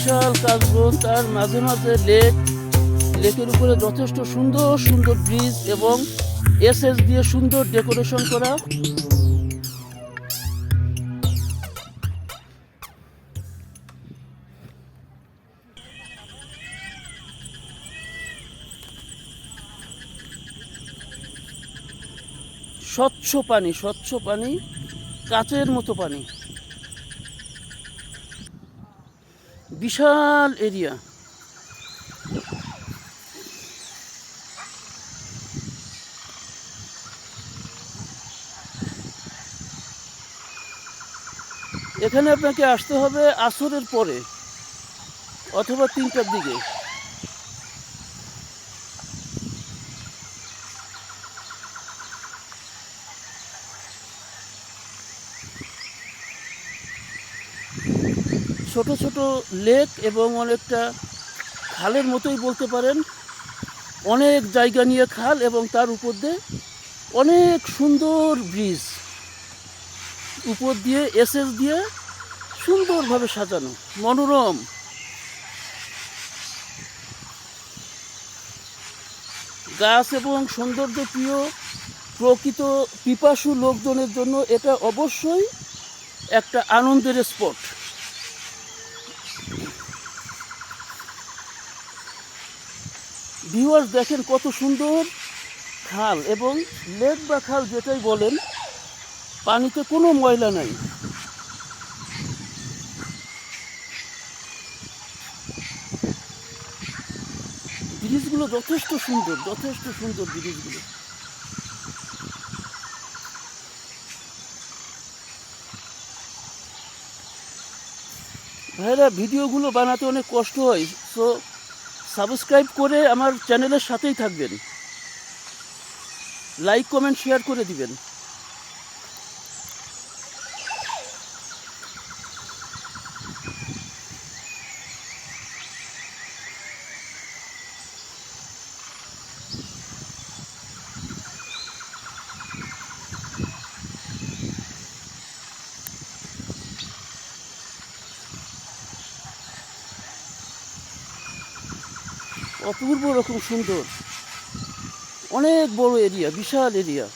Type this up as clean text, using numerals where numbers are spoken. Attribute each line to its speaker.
Speaker 1: বিশাল কাশবন, তার মাঝে মাঝে লেকের উপরে যথেষ্ট সুন্দর সুন্দর ব্রিজ এবং এসএস দিয়ে সুন্দর ডেকোরেশন করা। স্বচ্ছ পানি, কাচের মতো পানি, বিশাল এরিয়া। এখানে আপনাকে আসতে হবে আসরের পরে অথবা 3টার দিকে। ছোট ছোট লেক এবং অনেকটা খালের মতোই বলতে পারেন, অনেক জায়গা নিয়ে খাল এবং তার উপর দিয়ে অনেক সুন্দর ব্রিজ, উপর দিয়ে এসএস দিয়ে সুন্দরভাবে সাজানো, মনোরম। গাছ এবং সৌন্দর্য প্রিয় প্রকৃত পিপাসু লোকজনের জন্য এটা অবশ্যই একটা আনন্দের স্পট। ভিউয়ার্স দেখেন কত সুন্দর খাল এবং লেক বা খাল যেটাই বলেন, পানিতে কোনো ময়লা নাই। ব্রিজগুলো যথেষ্ট সুন্দর ব্রিজগুলো। ভাইরা, ভিডিওগুলো বানাতে অনেক কষ্ট হয়, সো সাবস্ক্রাইব করে আমার চ্যানেলের সাথেই থাকবেন, লাইক কমেন্ট শেয়ার করে দিবেন। অপূর্ব রকম সুন্দর, অনেক বড় এরিয়া, বিশাল এরিয়া।